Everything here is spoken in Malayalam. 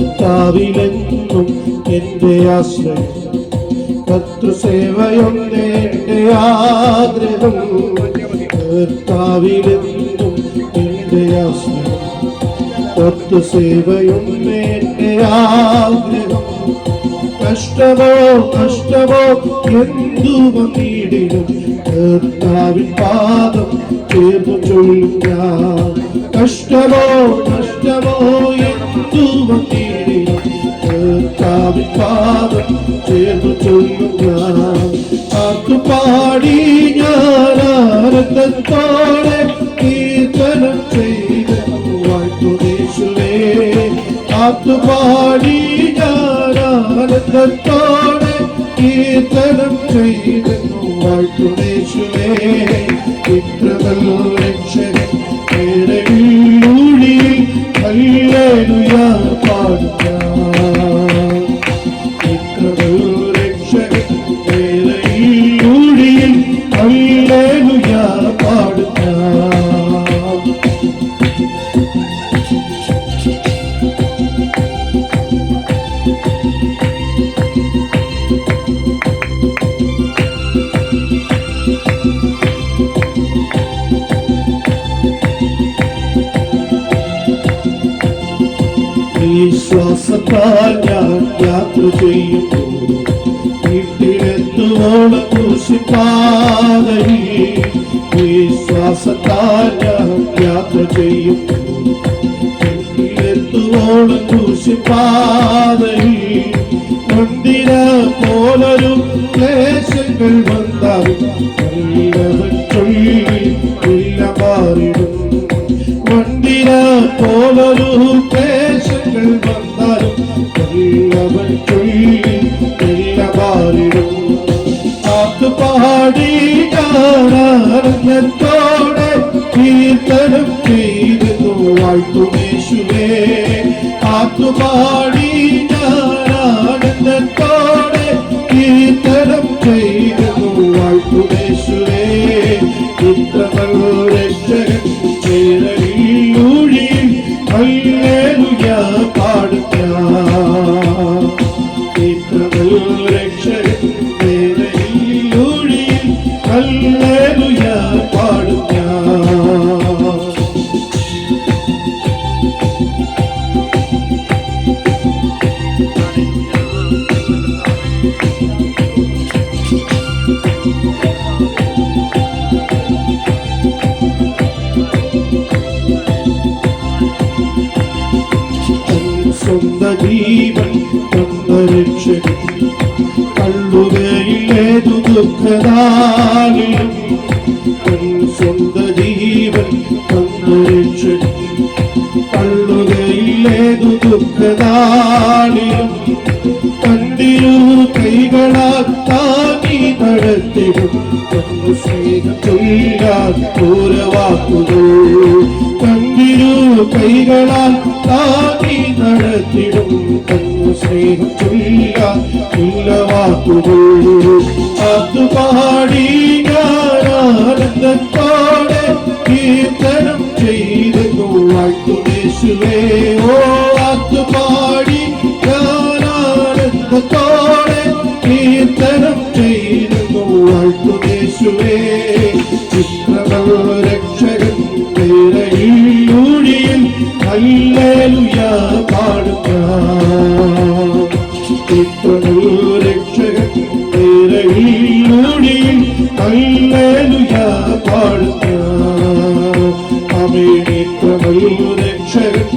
കർത്താവിലെന്നും എൻ്റെ ആശ്രയം, കർത്തൃസേവയൊന്നേ എൻ്റെ ആഗ്രഹം. കർത്താവിലെന്നും എൻ്റെ ആശ്രയം, കർത്തൃസേവയൊന്നേ എൻ്റെ ആഗ്രഹം. കഷ്ടമോ കഷ്ടമോ എന്തു വന്നിടിലും കർത്താവിൻ പാദം ചേർന്നു ചൊല്ലും ഞാൻ. കഷ്ടമോ കഷ്ടമോ എന്തു വന്നിടിലും കർത്താവിൻ പാദം ചേർന്നു ചൊല്ലും ഞാൻ. പാട്ടുപാടി ഞാൻ ആനന്ദത്തോടെ കീർത്തനം ചെയ്ത് വാഴ്ത്തുന്നേശുവേ. പാട്ടുപാടി ഞാൻ ആനന്ദത്തോടെ കീർത്തനം ചെയ്ത് വാഴ്ത്തുന്നേശുവേ. ഇത്രമൽ രക്ഷകൻ ൂഴിയിൽ ഹല്ലേലൂയ പാടുക. ഇത്രമൽ രക്ഷകൻ ൂഴിയിൽ ഹല്ലേലൂയ പാടുക. വിശ്വാസത്താൽ ഞാൻ യാത്ര ചെയ്യുന്നു, വീട്ടിലെത്തുവോളം ക്രൂശിപ്പാതയിൽ. വിശ്വാസത്താൽ ഞാൻ യാത്ര ചെയ്യുന്നു, വീട്ടിലെത്തുവോളം ക്രൂശിപ്പാതയിൽ. മന്ദിര പോലൊരു ക്ലേശങ്ങൾ വന്നാലും നല്ലവൻ ചൊല്ലി ഇല്ല മാറിടും. മന്ദിര പോലൊരു ക്ലേശങ്ങൾ വന്നാലും നല്ലവൻ ചൊല്ലി ഇല്ല മാറിടും. പാട്ടുപാടി ഞാൻ ആനന്ദത്തോടെ കീർത്തനം ചെയ്തു വാഴ്ത്തുന്നേശുവേ. പാട്ടുപാടി ഞാൻ ആനന്ദത്തോടെ കീർത്തനം ചെയ്തു വാഴ്ത്തുന്നേശുവേ. ഇത്രമൽ രക്ഷകൻ ൂഴിയിൽ ഹല്ലേലൂയ പാടുക. ഇത്രമൽ രക്ഷകൻ ൂഴിയിൽ ഹല്ലേലൂയ പാടുക. സ്വന്ത ജീവൻ തന്ന രക്ഷകൻ കള്ളുകയിലേതു ദുഃഖനാളിലും. സ്വന്ത ജീവൻ തന്ന രക്ഷകൻ കള്ളുകയിലേതു ദുഃഖനാളിലും. കണ്ടിരു കൈകളാൽ താങ്ങി നടത്തിടും തന്നു സ്നേഹം ചൊല്ലാൻ ഓരവാക്കുകൾ. കണ്ടിരു കൈകളാൽ താങ്ങി നടത്തിടും തന്നു സ്നേഹം ചൊല്ലാൻ ഇല്ല വാക്കുകൾ. പാട്ടുപാടി ഞാൻ ആനന്ദത്തോടെ കീർത്തനം ചെയ്തു വാഴ്ത്തുന്നേശുവേ. ഓ പാട്ടുപാടി ഞാൻ ആനന്ദത്തോടെ കീർത്തനം ചെയ്തു വാഴ്ത്തുന്നേശുവേ. ഇത്രമൽ രക്ഷകൻ ൂഴിയിൽ ഹല്ലേലൂയ പാടുക. ഇത്രമൽ രക്ഷകൻ ൂഴിയിൽ ഹല്ലേലൂയ പാടുക. ആമേൻ. ഇത്രമൽ രക്ഷകൻ